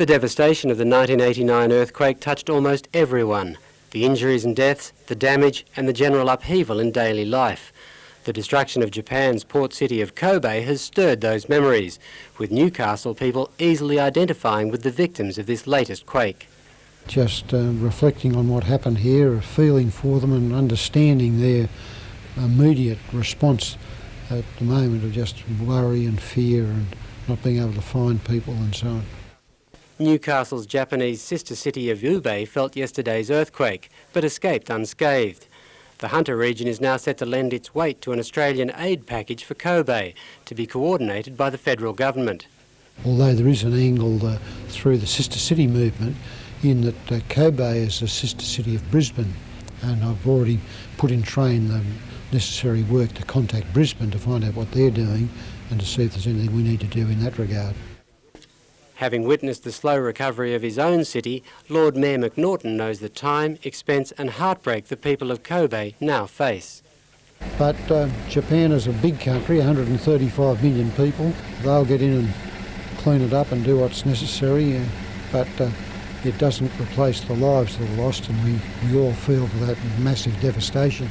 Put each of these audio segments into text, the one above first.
The devastation of the 1989 earthquake touched almost everyone. The injuries and deaths, the damage and the general upheaval in daily life. The destruction of Japan's port city of Kobe has stirred those memories, with Newcastle people easily identifying with the victims of this latest quake. Just reflecting on what happened here, feeling for them and understanding their immediate response at the moment of just worry and fear and not being able to find people and so on. Newcastle's Japanese sister city of Ube felt yesterday's earthquake, but escaped unscathed. The Hunter region is now set to lend its weight to an Australian aid package for Kobe, to be coordinated by the federal government. Although there is an angle through the sister city movement in that Kobe is a sister city of Brisbane, and I've already put in train the necessary work to contact Brisbane to find out what they're doing and to see if there's anything we need to do in that regard. Having witnessed the slow recovery of his own city, Lord Mayor McNaughton knows the time, expense and heartbreak the people of Kobe now face. But Japan is a big country, 135 million people. They'll get in and clean it up and do what's necessary, but it doesn't replace the lives that are lost, and we all feel for that massive devastation.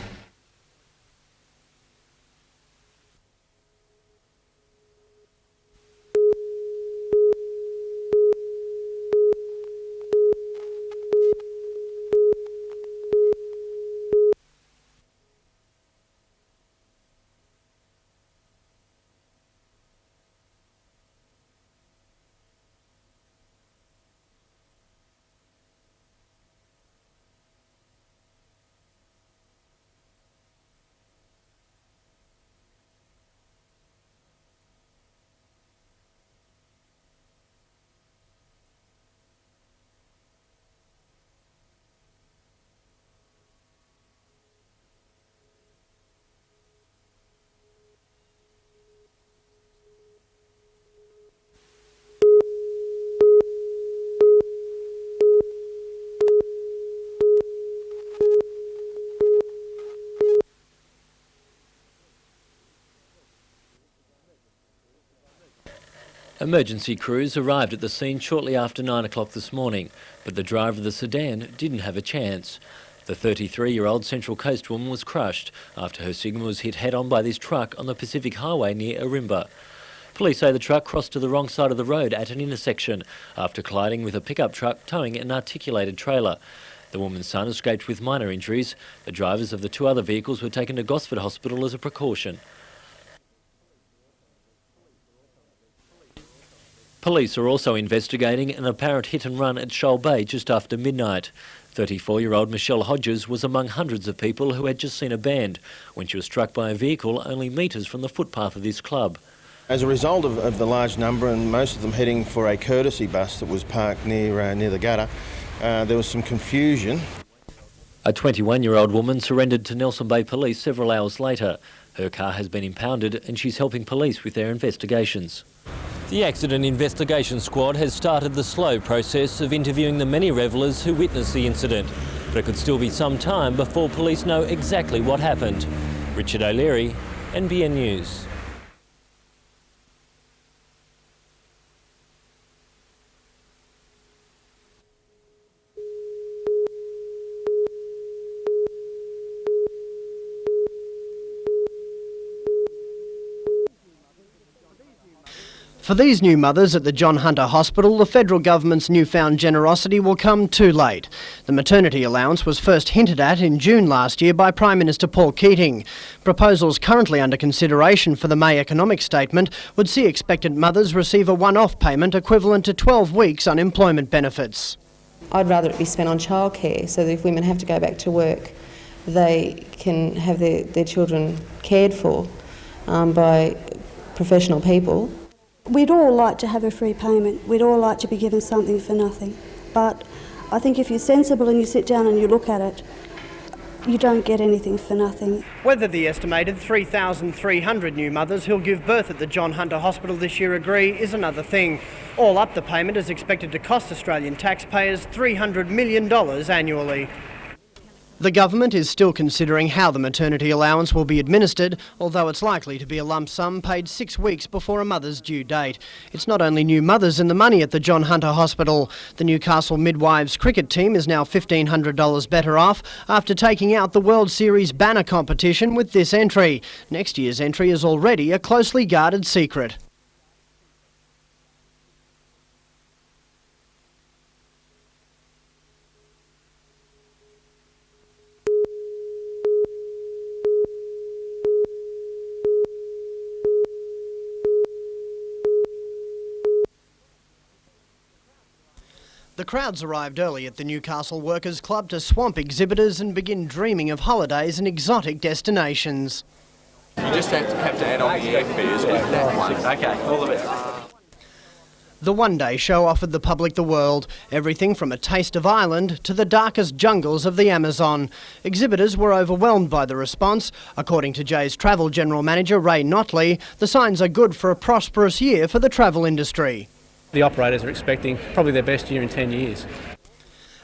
Emergency crews arrived at the scene shortly after 9 o'clock this morning, but the driver of the sedan didn't have a chance. The 33-year-old Central Coast woman was crushed after her Sigma was hit head-on by this truck on the Pacific Highway near Arimba. Police say the truck crossed to the wrong side of the road at an intersection after colliding with a pickup truck towing an articulated trailer. The woman's son escaped with minor injuries. The drivers of the two other vehicles were taken to Gosford Hospital as a precaution. Police are also investigating an apparent hit and run at Shoal Bay just after midnight. 34-year-old Michelle Hodges was among hundreds of people who had just seen a band when she was struck by a vehicle only metres from the footpath of this club. As a result of the large number, and most of them heading for a courtesy bus that was parked near the gutter, there was some confusion. A 21-year-old woman surrendered to Nelson Bay Police several hours later. Her car has been impounded and she's helping police with their investigations. The Accident Investigation Squad has started the slow process of interviewing the many revellers who witnessed the incident, but it could still be some time before police know exactly what happened. Richard O'Leary, NBN News. For these new mothers at the John Hunter Hospital, the federal government's newfound generosity will come too late. The maternity allowance was first hinted at in June last year by Prime Minister Paul Keating. Proposals currently under consideration for the May economic statement would see expectant mothers receive a one-off payment equivalent to 12 weeks unemployment benefits. I'd rather it be spent on childcare so that if women have to go back to work, they can have their children cared for by professional people. We'd all like to have a free payment. We'd all like to be given something for nothing. But I think if you're sensible and you sit down and you look at it, you don't get anything for nothing. Whether the estimated 3,300 new mothers who'll give birth at the John Hunter Hospital this year agree is another thing. All up, the payment is expected to cost Australian taxpayers $300 million annually. The government is still considering how the maternity allowance will be administered, although it's likely to be a lump sum paid 6 weeks before a mother's due date. It's not only new mothers in the money at the John Hunter Hospital. The Newcastle Midwives cricket team is now $1,500 better off after taking out the World Series banner competition with this entry. Next year's entry is already a closely guarded secret. The crowds arrived early at the Newcastle Workers' Club to swamp exhibitors and begin dreaming of holidays and exotic destinations. You just have to add on the airfares with that one. Okay, all the best. The one-day show offered the public the world, everything from a taste of Ireland to the darkest jungles of the Amazon. Exhibitors were overwhelmed by the response. According to Jay's Travel General Manager Ray Notley, the signs are good for a prosperous year for the travel industry. The operators are expecting probably their best year in 10 years.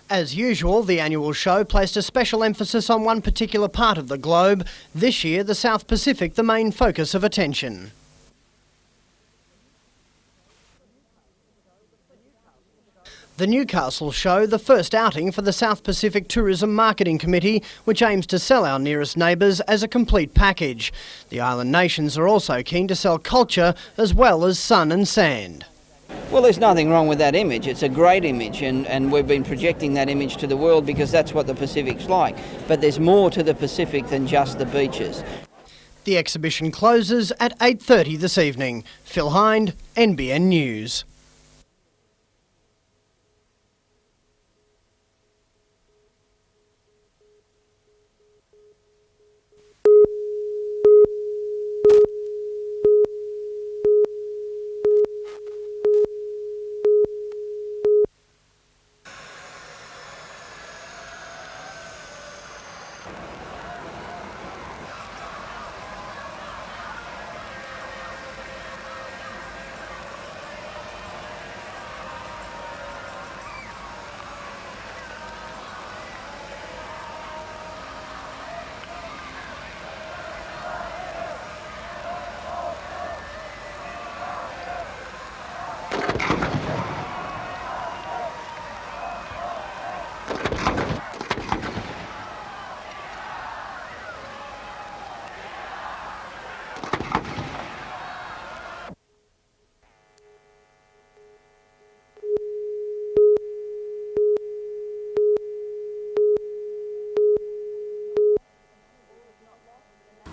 As usual, the annual show placed a special emphasis on one particular part of the globe. This year, the South Pacific, the main focus of attention. The Newcastle show, the first outing for the South Pacific Tourism Marketing Committee, which aims to sell our nearest neighbours as a complete package. The island nations are also keen to sell culture as well as sun and sand. Well, there's nothing wrong with that image. It's a great image, and we've been projecting that image to the world because that's what the Pacific's like. But there's more to the Pacific than just the beaches. The exhibition closes at 8:30 this evening. Phil Hind, NBN News.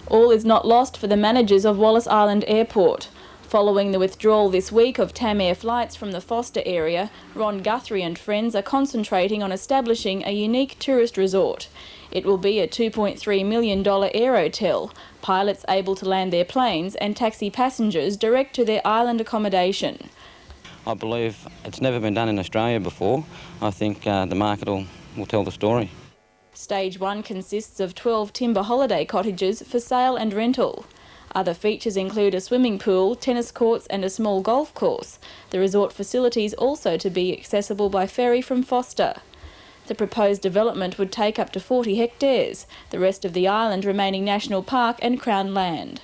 All is not lost for the managers of Wallis Island Airport. Following the withdrawal this week of Tamair flights from the Foster area, Ron Guthrie and friends are concentrating on establishing a unique tourist resort. It will be a $2.3 million aerotel, pilots able to land their planes and taxi passengers direct to their island accommodation. I believe it's never been done in Australia before. I think the market will tell the story. Stage 1 consists of 12 timber holiday cottages for sale and rental. Other features include a swimming pool, tennis courts and a small golf course. The resort facilities also to be accessible by ferry from Foster. The proposed development would take up to 40 hectares, the rest of the island remaining national park and Crown land.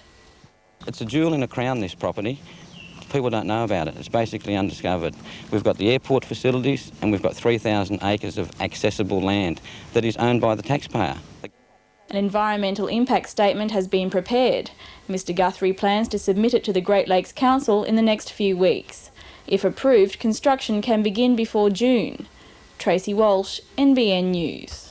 It's a jewel in a crown, this property. People don't know about it. It's basically undiscovered. We've got the airport facilities and we've got 3,000 acres of accessible land that is owned by the taxpayer. An environmental impact statement has been prepared. Mr Guthrie plans to submit it to the Great Lakes Council in the next few weeks. If approved, construction can begin before June. Tracy Walsh, NBN News.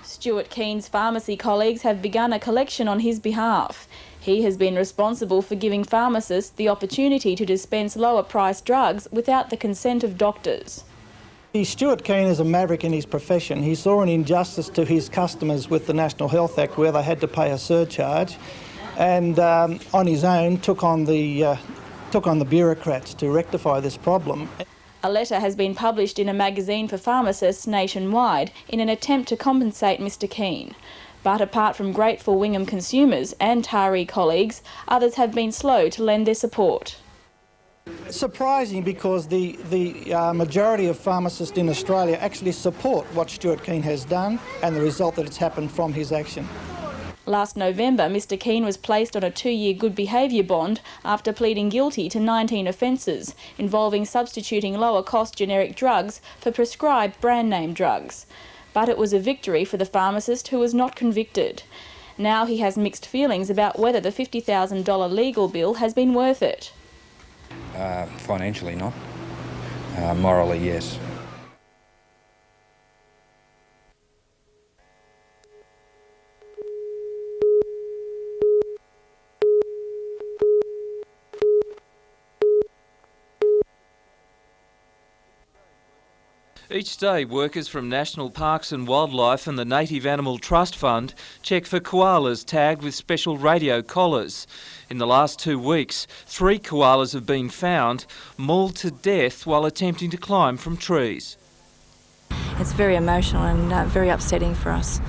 Stuart Keen's pharmacy colleagues have begun a collection on his behalf. He has been responsible for giving pharmacists the opportunity to dispense lower-priced drugs without the consent of doctors. Stuart Keen is a maverick in his profession. He saw an injustice to his customers with the National Health Act where they had to pay a surcharge, and on his own took on the bureaucrats to rectify this problem. A letter has been published in a magazine for pharmacists nationwide in an attempt to compensate Mr Keane. But apart from grateful Wingham consumers and Taree colleagues, others have been slow to lend their support. Surprising, because the majority of pharmacists in Australia actually support what Stuart Keane has done and the result that it's happened from his action. Last November, Mr Keane was placed on a 2-year good behaviour bond after pleading guilty to 19 offences involving substituting lower-cost generic drugs for prescribed brand-name drugs. But it was a victory for the pharmacist who was not convicted. Now he has mixed feelings about whether the $50,000 legal bill has been worth it. Financially not. Morally, yes. Each day, workers from National Parks and Wildlife and the Native Animal Trust Fund check for koalas tagged with special radio collars. In the last 2 weeks, 3 koalas have been found, mauled to death while attempting to climb from trees. It's very emotional and very upsetting for us.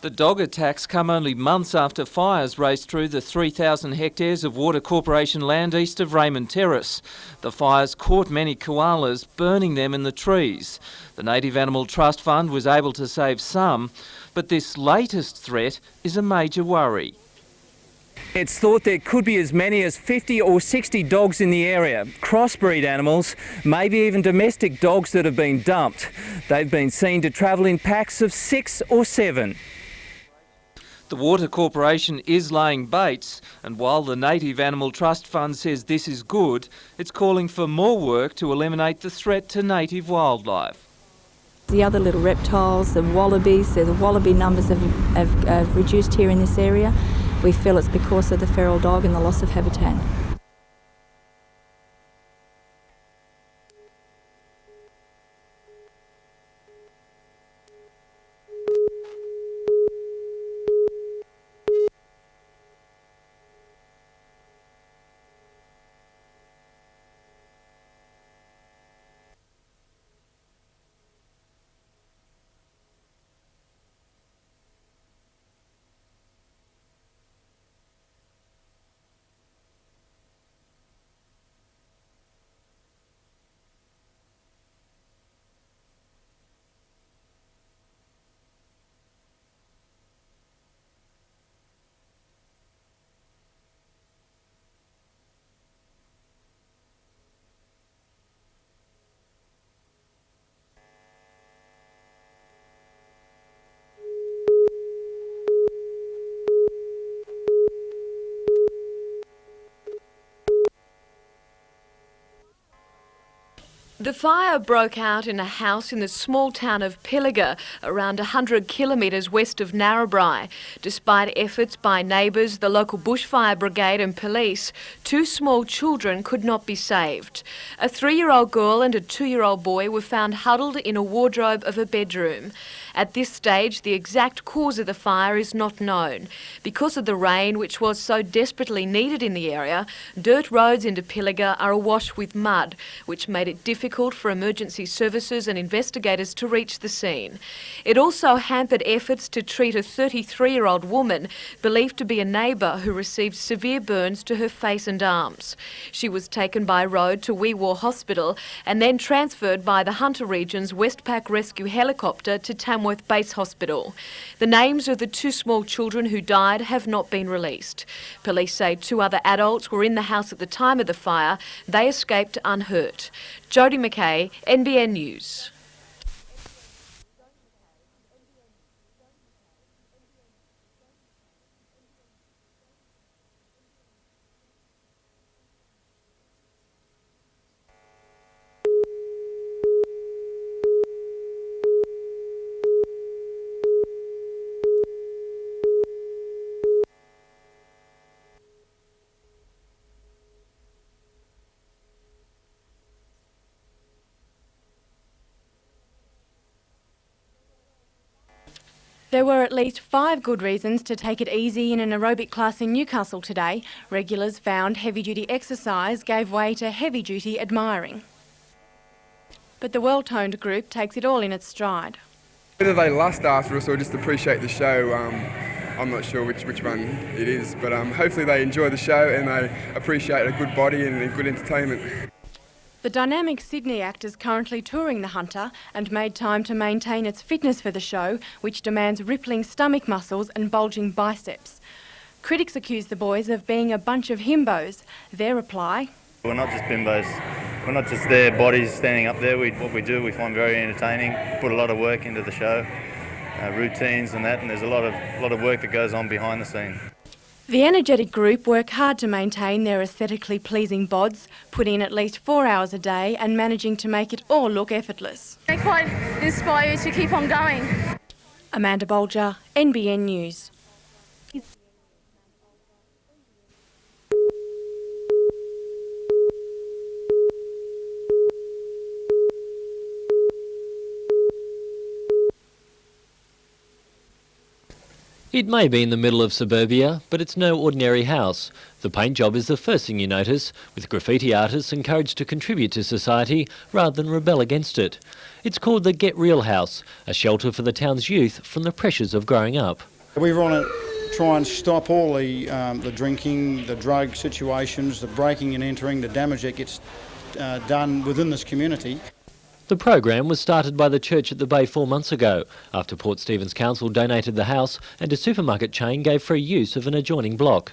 The dog attacks come only months after fires raced through the 3,000 hectares of Water Corporation land east of Raymond Terrace. The fires caught many koalas, burning them in the trees. The Native Animal Trust Fund was able to save some, but this latest threat is a major worry. It's thought there could be as many as 50 or 60 dogs in the area, crossbreed animals, maybe even domestic dogs that have been dumped. They've been seen to travel in packs of 6 or 7. The Water Corporation is laying baits, and while the Native Animal Trust Fund says this is good, it's calling for more work to eliminate the threat to native wildlife. The other little reptiles, the wallabies, the wallaby numbers have reduced here in this area. We feel it's because of the feral dog and the loss of habitat. The fire broke out in a house in the small town of Pilliga, around 100 kilometres west of Narrabri. Despite efforts by neighbours, the local bushfire brigade and police, 2 small children could not be saved. A 3-year-old girl and a 2-year-old boy were found huddled in a wardrobe of a bedroom. At this stage, the exact cause of the fire is not known. Because of the rain, which was so desperately needed in the area, dirt roads into Pilliga are awash with mud, which made it difficult for emergency services and investigators to reach the scene. It also hampered efforts to treat a 33-year-old woman believed to be a neighbour who received severe burns to her face and arms. She was taken by road to Wee Waa Hospital and then transferred by the Hunter Region's Westpac Rescue helicopter to Tamworth Base Hospital. The names of the 2 small children who died have not been released. Police say 2 other adults were in the house at the time of the fire. They escaped unhurt. Jodie McKay, NBN News. There were at least 5 good reasons to take it easy in an aerobic class in Newcastle today. Regulars found heavy-duty exercise gave way to heavy-duty admiring. But the well-toned group takes it all in its stride. Whether they lust after us or just appreciate the show, I'm not sure which one it is, but hopefully they enjoy the show and they appreciate a good body and good entertainment. The dynamic Sydney act is currently touring the Hunter and made time to maintain its fitness for the show, which demands rippling stomach muscles and bulging biceps. Critics accuse the boys of being a bunch of himbos. Their reply: "We're not just bimbos. We're not just their bodies standing up there. What we do, we find very entertaining. Put a lot of work into the show, routines and that, and there's a lot of work that goes on behind the scenes." The energetic group work hard to maintain their aesthetically pleasing bods, putting in at least 4 hours a day and managing to make it all look effortless. They quite inspire you to keep on going. Amanda Bolger, NBN News. It may be in the middle of suburbia, but it's no ordinary house. The paint job is the first thing you notice, with graffiti artists encouraged to contribute to society rather than rebel against it. It's called the Get Real House, a shelter for the town's youth from the pressures of growing up. We want to try and stop all the drinking, the drug situations, the breaking and entering, the damage that gets done within this community. The program was started by the church at the Bay 4 months ago, after Port Stephens Council donated the house and a supermarket chain gave free use of an adjoining block.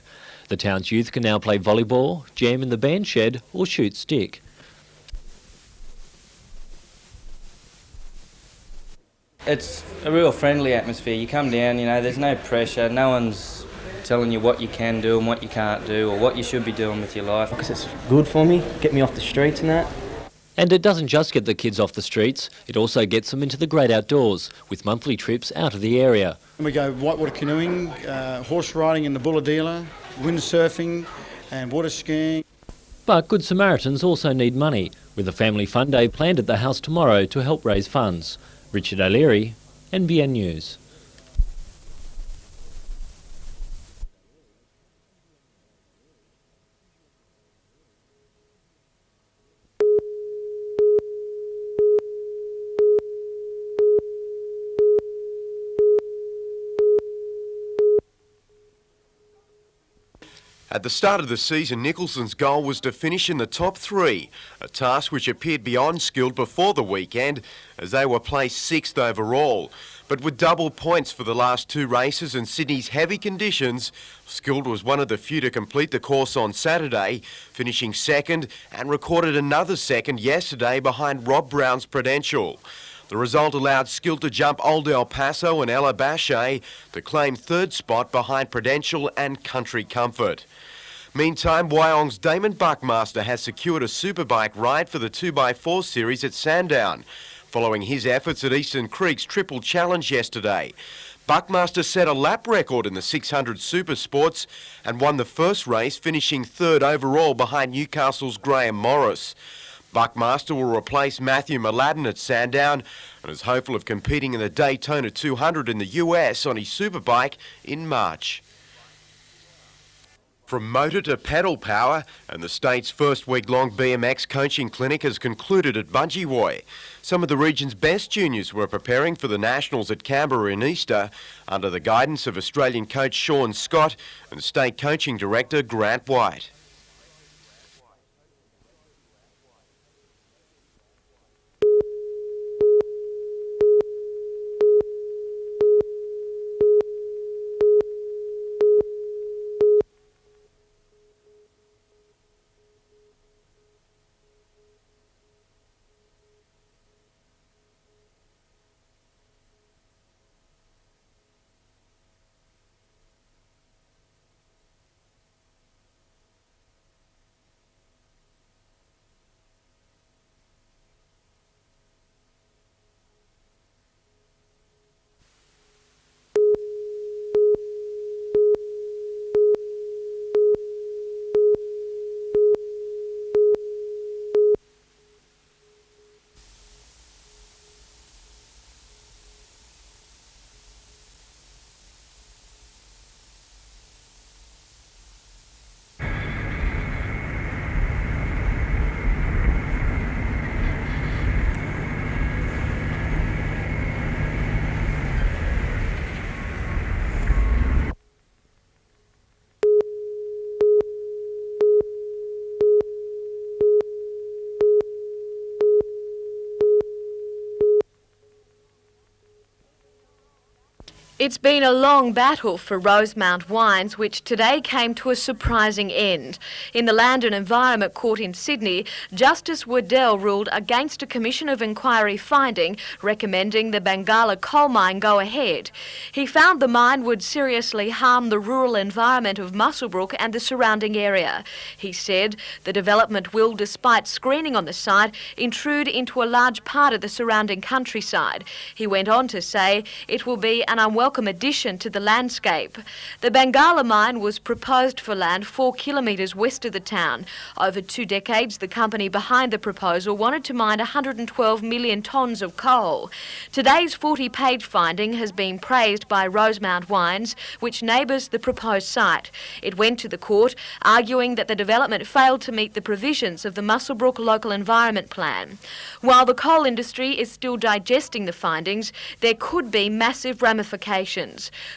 The town's youth can now play volleyball, jam in the band shed or shoot stick. It's a real friendly atmosphere. You come down, there's no pressure, no one's telling you what you can do and what you can't do or what you should be doing with your life. Because it's good for me, get me off the streets and that. And it doesn't just get the kids off the streets, it also gets them into the great outdoors, with monthly trips out of the area. We go whitewater canoeing, horse riding in the Bulladila, windsurfing and water skiing. But Good Samaritans also need money, with a family fun day planned at the house tomorrow to help raise funds. Richard O'Leary, NBN News. At the start of the season, Nicholson's goal was to finish in the top 3, a task which appeared beyond skilled before the weekend, as they were placed 6th overall. But with double points for the last 2 races and Sydney's heavy conditions, Skilled was one of the few to complete the course on Saturday, finishing 2nd and recorded another 2nd yesterday behind Rob Brown's Prudential. The result allowed Skilled to jump Old El Paso and Ella Bache to claim 3rd spot behind Prudential and Country Comfort. Meantime, Wyong's Damon Buckmaster has secured a superbike ride for the 2x4 series at Sandown, following his efforts at Eastern Creek's Triple Challenge yesterday. Buckmaster set a lap record in the 600 Super Sports and won the first race, finishing 3rd overall behind Newcastle's Graham Morris. Buckmaster will replace Matthew Mladen at Sandown and is hopeful of competing in the Daytona 200 in the US on his superbike in March. From motor to pedal power, and the state's first week-long BMX coaching clinic has concluded at Bungeewoy. Some of the region's best juniors were preparing for the Nationals at Canberra in Easter under the guidance of Australian coach Sean Scott and state coaching director Grant White. It's been a long battle for Rosemount wines, which today came to a surprising end. In the Land and Environment Court in Sydney, Justice Waddell ruled against a Commission of Inquiry finding recommending the Bengala coal mine go ahead. He found the mine would seriously harm the rural environment of Muswellbrook and the surrounding area. He said the development will, despite screening on the site, intrude into a large part of the surrounding countryside. He went on to say it will be an unwelcome addition to the landscape. The Bengala mine was proposed for land 4 kilometres west of the town. Over 2 decades, the company behind the proposal wanted to mine 112 million tonnes of coal. Today's 40-page finding has been praised by Rosemount Wines, which neighbours the proposed site. It went to the court, arguing that the development failed to meet the provisions of the Muswellbrook Local Environment Plan. While the coal industry is still digesting the findings, there could be massive ramifications.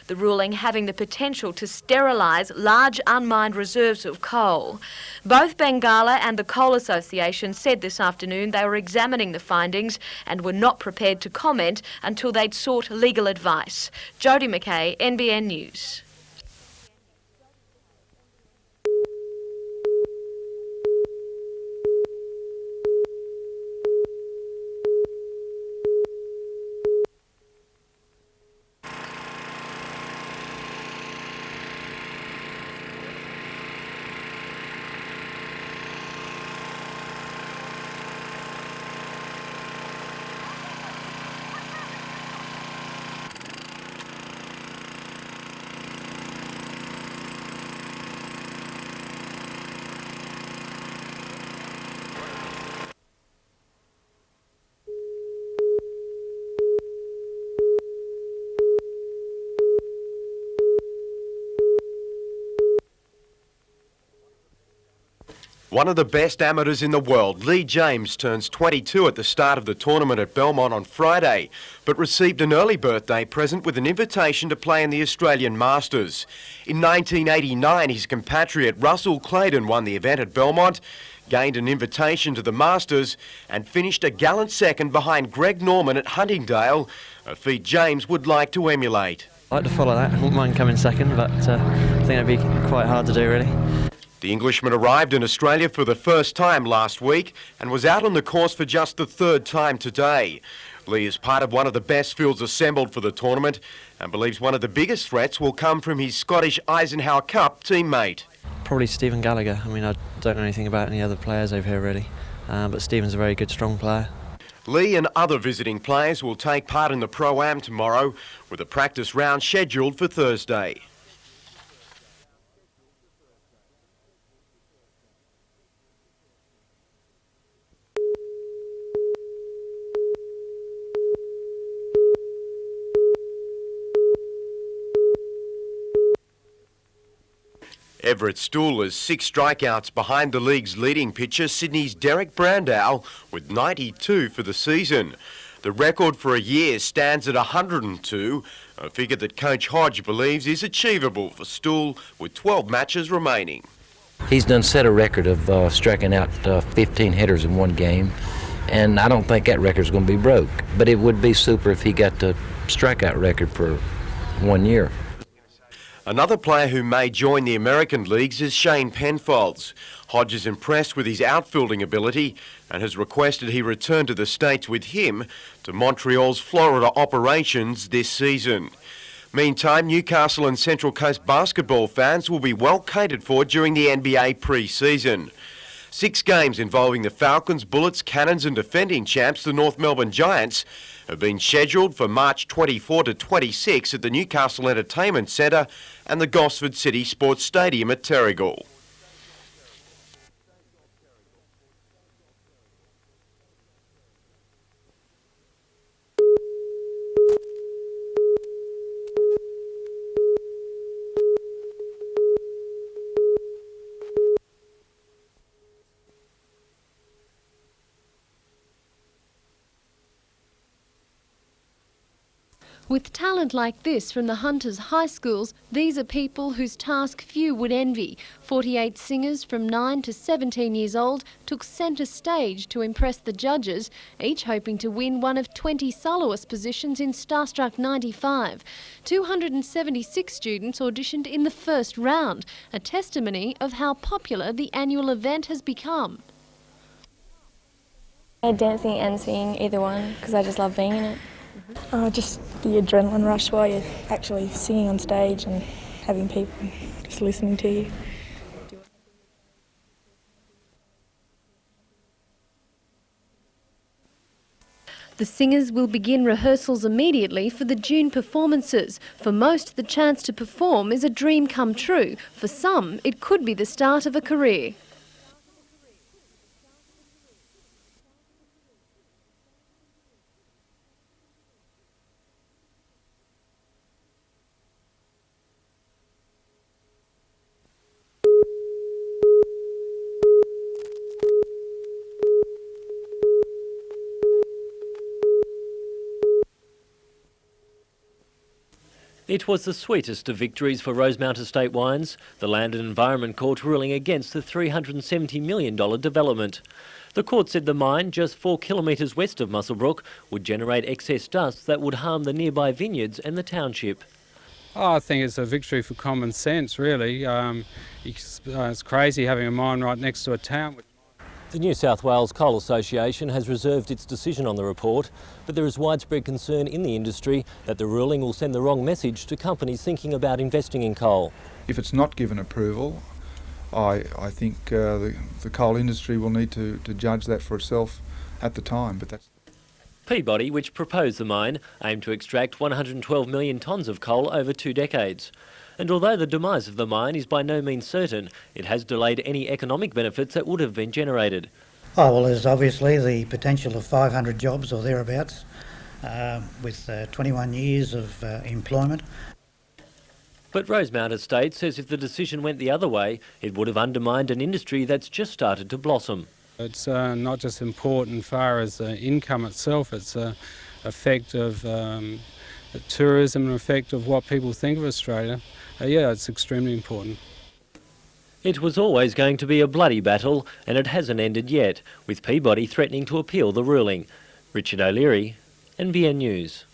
The ruling having the potential to sterilise large unmined reserves of coal. Both Bengala and the Coal Association said this afternoon they were examining the findings and were not prepared to comment until they'd sought legal advice. Jodie McKay, NBN News. One of the best amateurs in the world, Lee James, turns 22 at the start of the tournament at Belmont on Friday, but received an early birthday present with an invitation to play in the Australian Masters. In 1989, his compatriot Russell Clayton won the event at Belmont, gained an invitation to the Masters and finished a gallant second behind Greg Norman at Huntingdale, a feat James would like to emulate. I'd like to follow that. I wouldn't mind coming second, but I think it'd be quite hard to do, really. The Englishman arrived in Australia for the first time last week and was out on the course for just the third time today. Lee is part of one of the best fields assembled for the tournament and believes one of the biggest threats will come from his Scottish Eisenhower Cup teammate. Probably Stephen Gallagher. I mean, I don't know anything about any other players over here, really, but Stephen's a very good, strong player. Lee and other visiting players will take part in the Pro-Am tomorrow, with a practice round scheduled for Thursday. Everett Stool is 6 strikeouts behind the league's leading pitcher, Sydney's Derek Brandow, with 92 for the season. The record for a year stands at 102, a figure that Coach Hodge believes is achievable for Stool with 12 matches remaining. He's done set a record of striking out 15 hitters in one game, and I don't think that record's going to be broke. But it would be super if he got the strikeout record for 1 year. Another player who may join the American leagues is Shane Penfolds. Hodge is impressed with his outfielding ability and has requested he return to the States with him to Montreal's Florida operations this season. Meantime, Newcastle and Central Coast basketball fans will be well catered for during the NBA pre-season. 6 games involving the Falcons, Bullets, Cannons and defending champs, the North Melbourne Giants, have been scheduled for March 24 to 26 at the Newcastle Entertainment Centre and the Gosford City Sports Stadium at Terrigal. With talent like this from the Hunters high schools, these are people whose task few would envy. 48 singers from 9 to 17 years old took centre stage to impress the judges, each hoping to win one of 20 soloist positions in Starstruck 95. 276 students auditioned in the first round, a testimony of how popular the annual event has become. Dancing and singing, either one, because I just love being in it. Just the adrenaline rush while you're actually singing on stage and having people just listening to you. The singers will begin rehearsals immediately for the June performances. For most, the chance to perform is a dream come true. For some, it could be the start of a career. It was the sweetest of victories for Rosemount Estate Wines, the Land and Environment Court ruling against the $370 million development. The court said the mine, just 4 kilometres west of Muswellbrook, would generate excess dust that would harm the nearby vineyards and the township. I think it's a victory for common sense, really. It's crazy having a mine right next to a town. The New South Wales Coal Association has reserved its decision on the report, but there is widespread concern in the industry that the ruling will send the wrong message to companies thinking about investing in coal. If it's not given approval, I think the coal industry will need to judge that for itself at the time. But that's Peabody, which proposed the mine, aimed to extract 112 million tonnes of coal over 2 decades. And although the demise of the mine is by no means certain, it has delayed any economic benefits that would have been generated. Oh, well, there's obviously the potential of 500 jobs or thereabouts, with 21 years of employment. But Rosemount Estate says if the decision went the other way, it would have undermined an industry that's just started to blossom. It's not just important as far as income itself, it's an effect of tourism, an effect of what people think of Australia. Yeah, it's extremely important. It was always going to be a bloody battle, and it hasn't ended yet, with Peabody threatening to appeal the ruling. Richard O'Leary, NBN News.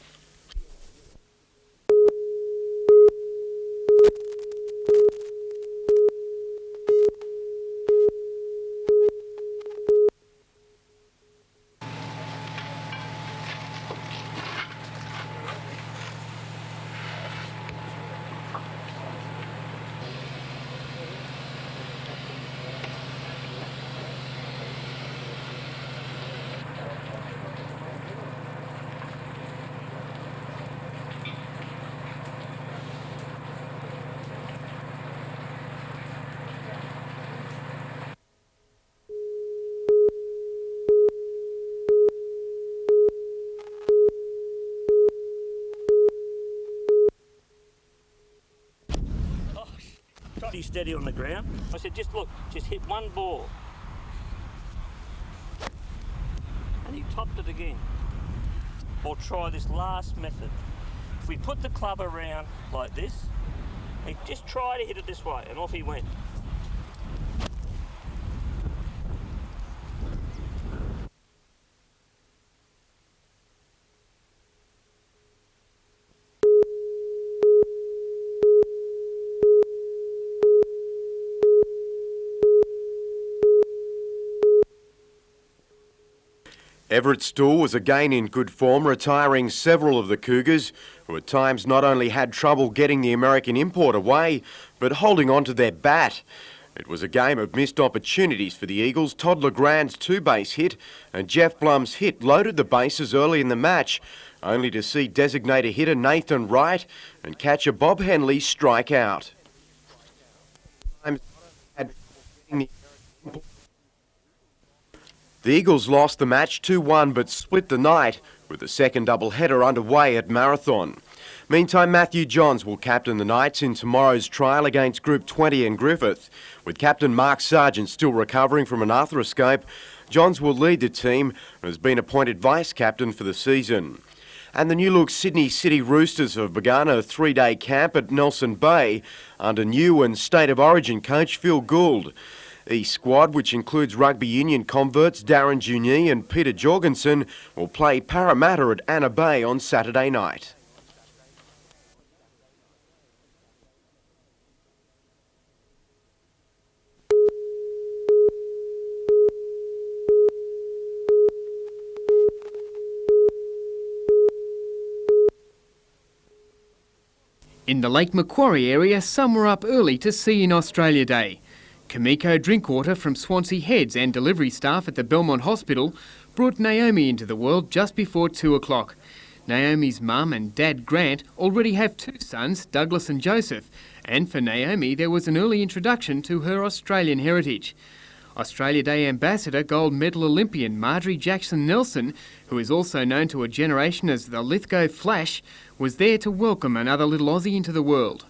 Pretty steady on the ground. I said, just look, just hit one ball. And he topped it again. Or try this last method. If we put the club around like this, he just try to hit it this way, and off he went. Everett Stool was again in good form, retiring several of the Cougars, who at times not only had trouble getting the American import away, but holding on to their bat. It was a game of missed opportunities for the Eagles. Todd Legrand's 2-base hit and Jeff Blum's hit loaded the bases early in the match, only to see designated hitter Nathan Wright and catcher Bob Henley strike out. The Eagles lost the match 2-1 but split the night with the second doubleheader underway at Marathon. Meantime, Matthew Johns will captain the Knights in tomorrow's trial against Group 20 in Griffith. With captain Mark Sargent still recovering from an arthroscope, Johns will lead the team and has been appointed vice-captain for the season. And the new-look Sydney City Roosters have begun a 3-day camp at Nelson Bay under new and State of Origin coach Phil Gould. The squad, which includes rugby union converts Darren Juni and Peter Jorgensen, will play Parramatta at Anna Bay on Saturday night. In the Lake Macquarie area, some were up early to see in Australia Day. Kamiko Drinkwater from Swansea Heads and delivery staff at the Belmont Hospital brought Naomi into the world just before 2 o'clock. Naomi's mum and dad Grant already have 2 sons, Douglas and Joseph, and for Naomi there was an early introduction to her Australian heritage. Australia Day Ambassador gold medal Olympian Marjorie Jackson Nelson, who is also known to a generation as the Lithgow Flash, was there to welcome another little Aussie into the world.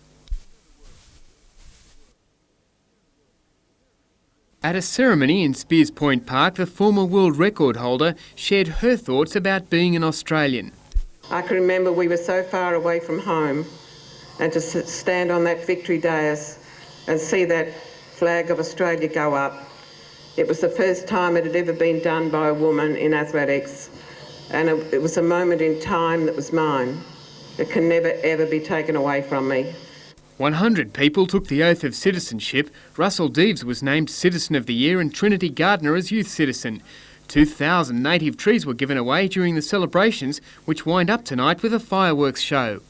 At a ceremony in Spears Point Park, the former world record holder shared her thoughts about being an Australian. I can remember we were so far away from home, and to stand on that victory dais and see that flag of Australia go up. It was the first time it had ever been done by a woman in athletics, and it was a moment in time that was mine. It can never ever be taken away from me. 100 people took the oath of citizenship. Russell Deeves was named Citizen of the Year and Trinity Gardner as Youth Citizen. 2,000 native trees were given away during the celebrations, which wind up tonight with a fireworks show.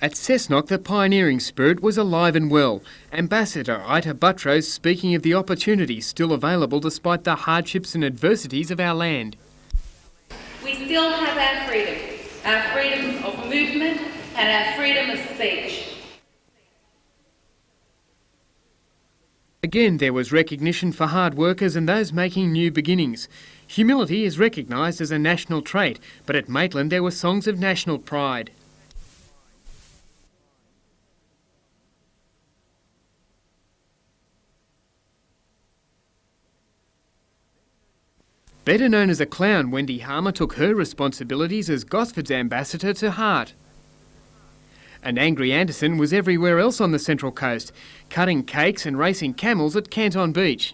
At Cessnock, the pioneering spirit was alive and well. Ambassador Ita Buttrose speaking of the opportunities still available despite the hardships and adversities of our land. We still have our freedom of movement and our freedom of speech. Again, there was recognition for hard workers and those making new beginnings. Humility is recognised as a national trait, but at Maitland there were songs of national pride. Better known as a clown, Wendy Harmer took her responsibilities as Gosford's ambassador to heart. And Angry Anderson was everywhere else on the Central Coast, cutting cakes and racing camels at Canton Beach.